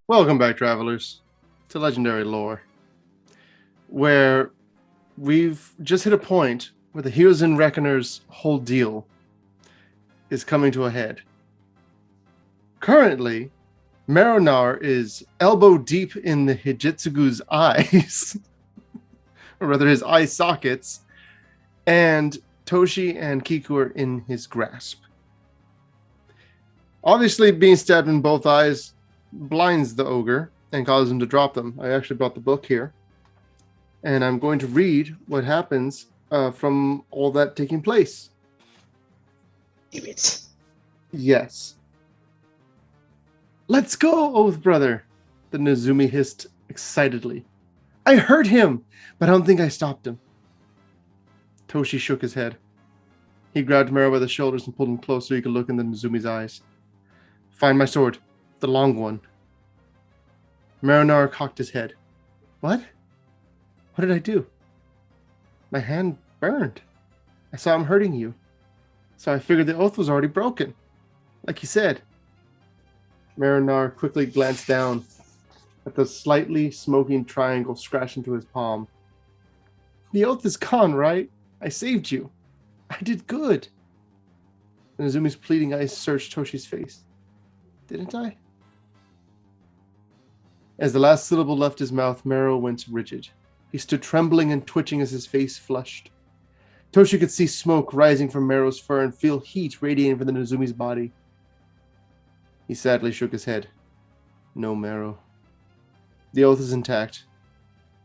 Welcome back, travelers, to Legendary Lore, where we've just hit a point where the Heroes and Reckoners' whole deal is coming to a head. Currently, Maronar is elbow deep in the Hijitsugu's eyes, or rather his eye sockets, and Toshi and Kiku are in his grasp. Obviously, being stabbed in both eyes blinds the ogre and causes him to drop them. I actually brought the book here, and I'm going to read what happens from all that taking place. Damn it. Yes. Let's go, Oath Brother, the Nezumi hissed excitedly. I heard him, but I don't think I stopped him. Toshi shook his head. He grabbed Mero by the shoulders and pulled him close so he could look in the Nezumi's eyes. Find my sword, the long one. Maronar cocked his head. What? What did I do? My hand burned. I saw him hurting you. So I figured the oath was already broken. Like you said. Maronar quickly glanced down at the slightly smoking triangle scratched into his palm. The oath is gone, right? I saved you. I did good. Nezumi's pleading eyes searched Toshi's face. Didn't I? As the last syllable left his mouth, Mero went rigid. He stood trembling and twitching as his face flushed. Toshi could see smoke rising from Mero's fur and feel heat radiating from the Nezumi's body. He sadly shook his head. No, Mero. The oath is intact.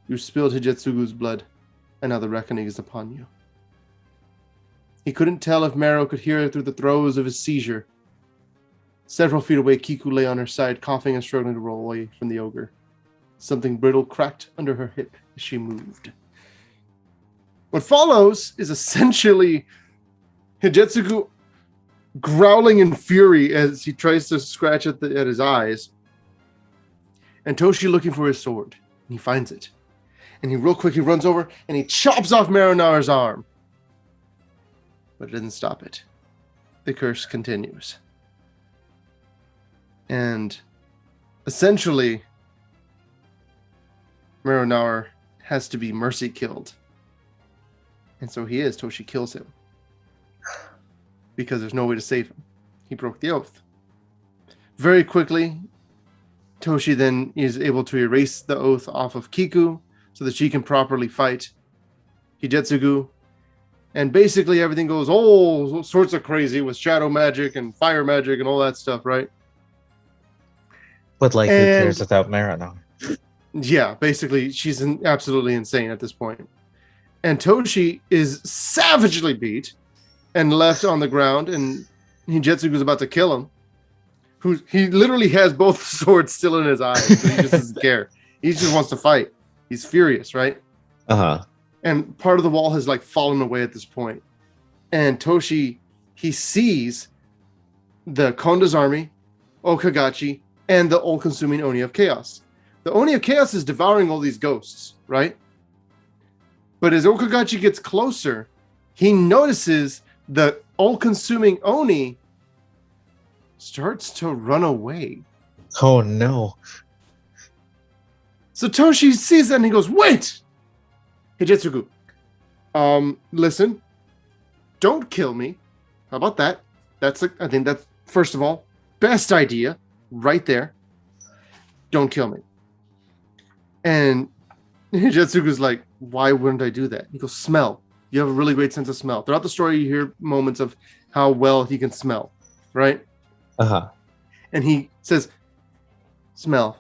You spilled Hijitsugu's blood, and now the reckoning is upon you. He couldn't tell if Mero could hear it through the throes of his seizure. Several feet away, Kiku lay on her side, coughing and struggling to roll away from the ogre. Something brittle cracked under her hip as she moved. What follows is essentially Hijitsugu growling in fury as he tries to scratch at his eyes, and Toshi looking for his sword. And he finds it. And he real quick, he runs over and he chops off Maronar's arm. But it doesn't stop it. The curse continues. And essentially, Maronar has to be mercy killed. And so he is. Toshi kills him. Because there's no way to save him. He broke the oath. Very quickly, Toshi then is able to erase the oath off of Kiku so that she can properly fight Hijitsugu. And basically everything goes all sorts of crazy with shadow magic and fire magic and all that stuff, right? But who cares without Maronar? Yeah, basically she's absolutely insane at this point. And Toshi is savagely beat and left on the ground, and Hijitsugu's about to kill him. He literally has both swords still in his eyes, but he just doesn't care. He just wants to fight. He's furious, right? Uh-huh. And part of the wall has fallen away at this point. And Toshi, he sees the Konda's army, Okagachi, and the all-consuming Oni of Chaos. The Oni of Chaos is devouring all these ghosts, right? But as Okagachi gets closer, he notices the all-consuming Oni starts to run away. Oh, no. So Toshi sees that and he goes, wait! Hijitsugu, listen, don't kill me. How about that? I think that's, first of all, best idea right there. Don't kill me. And Hijitsugu's like, why wouldn't I do that? He goes, smell. You have a really great sense of smell. Throughout the story, you hear moments of how well he can smell, right? Uh-huh. And he says, smell.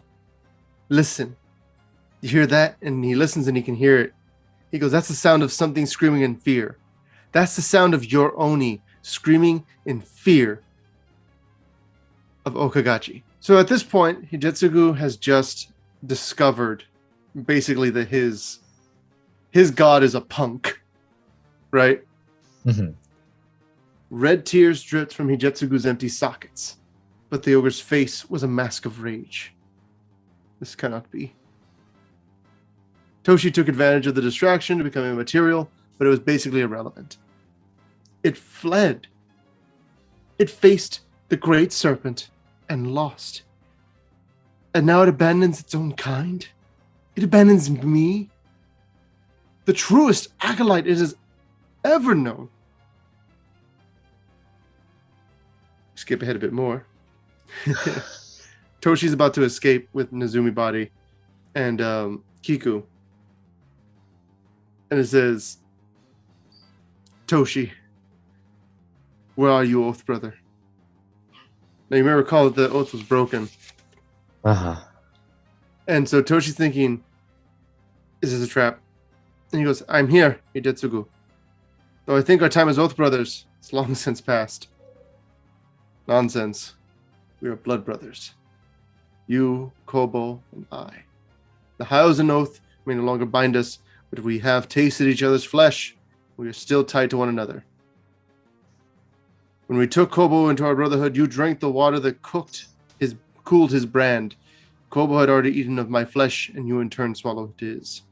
Listen. You hear that? And he listens and he can hear it. He goes, that's the sound of something screaming in fear. That's the sound of your Oni screaming in fear of Okagachi. So at this point, Hijitsugu has just discovered basically that his god is a punk, right? Mm-hmm. Red tears dripped from Hijitsugu's empty sockets, but the ogre's face was a mask of rage. This cannot be. Toshi took advantage of the distraction to become immaterial, but it was basically irrelevant. It fled. It faced the great serpent and lost. And now it abandons its own kind. It abandons me, the truest acolyte it has ever known. Skip ahead a bit more. Toshi's about to escape with Nezumi body and Kiku. And it says, Toshi, where are you, Oath Brother? Now you may recall that the oath was broken. Uh-huh. And so Toshi's thinking, is this a trap? And he goes, I'm here, Hidetsugu. Though I think our time as Oath Brothers is long since past. Nonsense. We are blood brothers. You, Kobo, and I. The Hyos and Oath may no longer bind us, but we have tasted each other's flesh. We are still tied to one another. When we took Kobo into our brotherhood, you drank the water that cooled his brand. Kobo had already eaten of my flesh, and you in turn swallowed his.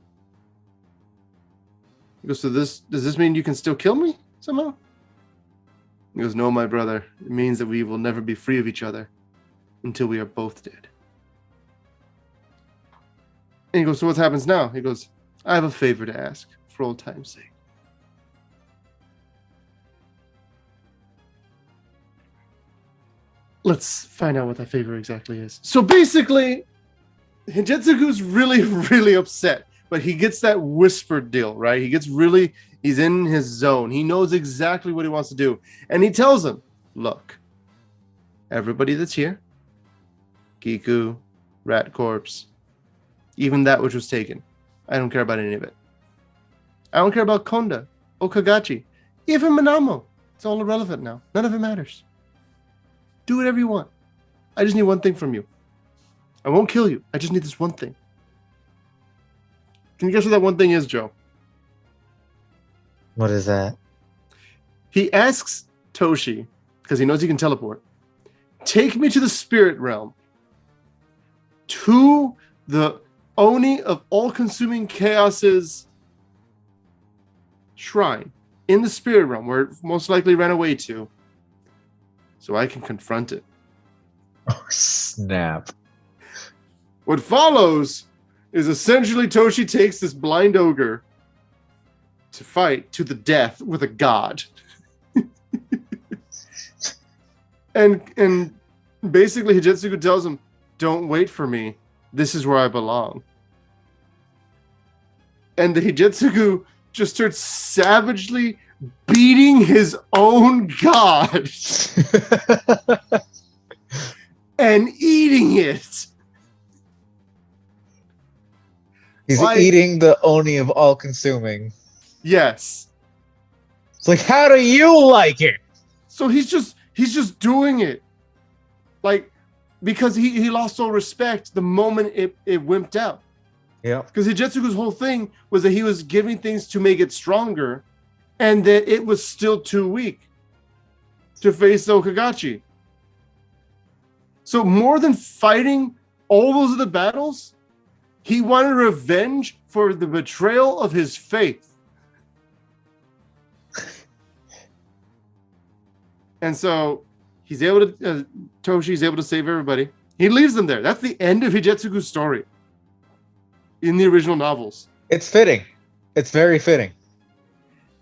He goes, so does this mean you can still kill me somehow? He goes, no, my brother. It means that we will never be free of each other until we are both dead. And he goes, so what happens now? He goes, I have a favor to ask for old time's sake. Let's find out what that favor exactly is. So basically, Hidetsugu's really, really upset, but he gets that whispered deal, right? He's in his zone. He knows exactly what he wants to do. And he tells him, look, everybody that's here, Kiku, Rat Corpse, even that which was taken, I don't care about any of it. I don't care about Konda, Okagachi, even Minamo. It's all irrelevant now. None of it matters. Do whatever you want. I just need one thing from you. I won't kill you. I just need this one thing. Can you guess what that one thing is, Joe? What is that? He asks Toshi, because he knows he can teleport, take me to the spirit realm, to the Oni of all-consuming chaos's shrine in the spirit realm, where it most likely ran away to, so I can confront it. Oh, snap. What follows is essentially Toshi takes this blind ogre to fight to the death with a god. and basically Hidetsugu tells him, don't wait for me. This is where I belong. And the Hidetsugu just starts savagely beating his own god and eating it. He's eating the Oni of all consuming. Yes. It's like, how do you like it? So he's just doing it. Like, because he lost all respect the moment it wimped out. Yeah. Because Hidetsugu's whole thing was that he was giving things to make it stronger, and that it was still too weak to face Okagachi. So more than fighting all those other battles, he wanted revenge for the betrayal of his faith. And so he's able to, Toshi's able to save everybody. He leaves them there. That's the end of Hidetsugu's story in the original novels. It's fitting. It's very fitting.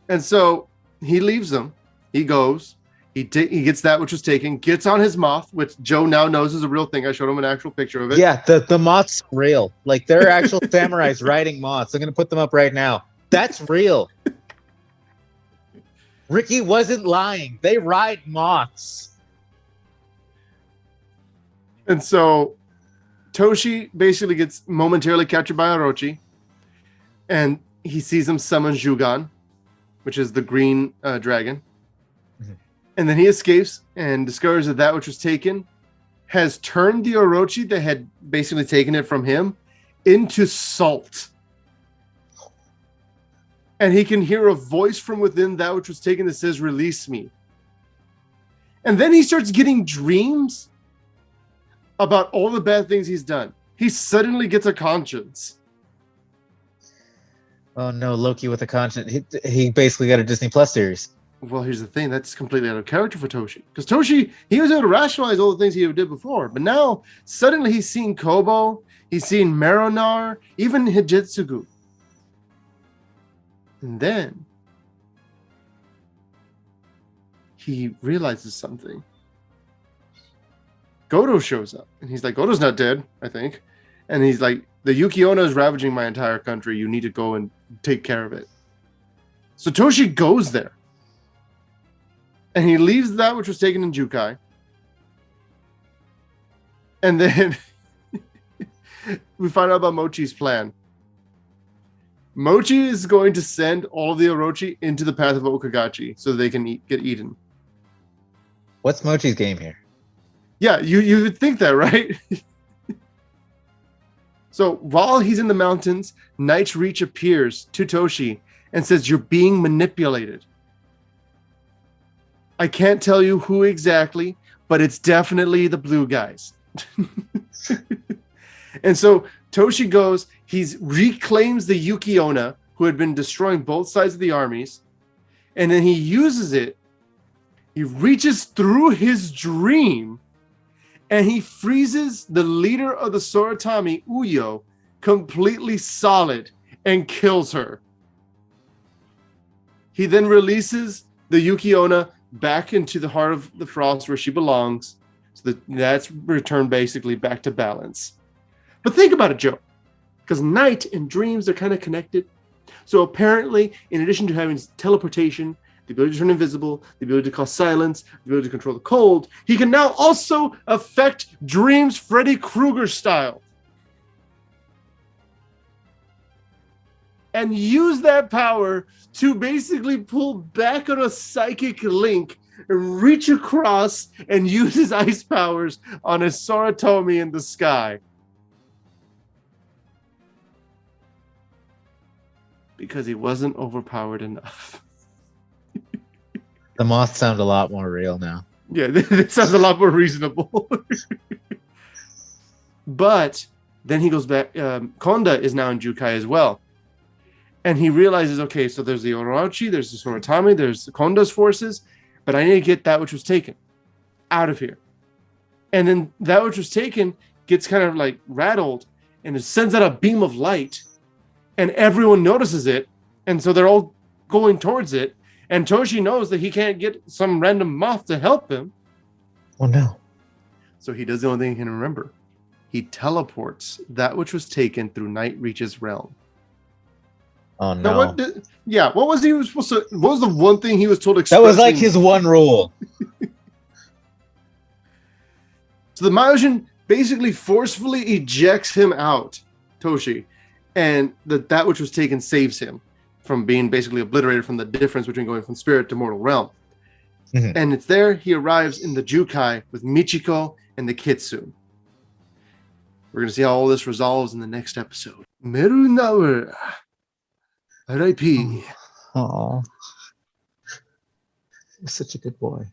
And so he leaves them. He goes. He gets that which was taken. Gets on his moth, which Joe now knows is a real thing. I showed him an actual picture of it. Yeah, the moths are real. Like, there are actual samurais riding moths. I'm going to put them up right now. That's real. Ricky wasn't lying. They ride moths. And so Toshi basically gets momentarily captured by Orochi, and he sees him summon Jugan, which is the green dragon. Mm-hmm. And then he escapes and discovers that which was taken has turned the Orochi that had basically taken it from him into salt. And he can hear a voice from within that which was taken that says, release me. And then he starts getting dreams about all the bad things he's done. He suddenly gets a conscience. Oh no, Loki with a conscience. He basically got a Disney Plus series. Well, here's the thing. That's completely out of character for Toshi. Because Toshi, he was able to rationalize all the things he did before. But now, suddenly he's seen Kobo. He's seen Meronar. Even Hijitsugu. And then he realizes something. Godo shows up. And he's like, Godo's not dead, I think. And he's like, the Yuki Onna is ravaging my entire country. You need to go and take care of it. So Toshi goes there. And he leaves that which was taken in Jukai. And then we find out about Mochi's plan. Mochi is going to send all of the Orochi into the path of Okagachi so they can get eaten. What's Mochi's game here? Yeah, you would think that, right? So while he's in the mountains, Night's Reach appears to Toshi and says, "You're being manipulated. I can't tell you who exactly, but it's definitely the blue guys." And so Toshi goes, he reclaims the Yuki Onna, who had been destroying both sides of the armies, and then he uses it. He reaches through his dream, and he freezes the leader of the Soratami, Uyo, completely solid and kills her. He then releases the Yuki Onna back into the heart of the frost where she belongs. So that's returned basically back to balance. But think about it, Joe. Because night and dreams are kind of connected. So apparently, in addition to having teleportation, the ability to turn invisible, the ability to cause silence, the ability to control the cold, he can now also affect dreams Freddy Krueger style. And use that power to basically pull back on a psychic link, reach across, and use his ice powers on a Soratomi in the sky. Because he wasn't overpowered enough. The moth sound a lot more real now. Yeah, this sounds a lot more reasonable. But then he goes back. Konda is now in Jukai as well. And he realizes, okay, so there's the Orochi, there's the Soratami, there's the Konda's forces, but I need to get that which was taken out of here. And then that which was taken gets kind of like rattled, and it sends out a beam of light, and everyone notices it, and so they're all going towards it. And Toshi knows that he can't get some random moth to help him. Oh no. So he does the only thing he can remember. He teleports that which was taken through Night Reach's realm. Oh no. Now, what was he supposed to? What was the one thing he was told? That was like his one rule. So the Myojin basically forcefully ejects him out, Toshi, and that which was taken saves him from being basically obliterated from the difference between going from spirit to mortal realm. Mm-hmm. And it's there he arrives in the Jukai with Michiko and the Kitsune. We're going to see how all this resolves in the next episode. Meru Nawa. R.I.P. Oh, such a good boy.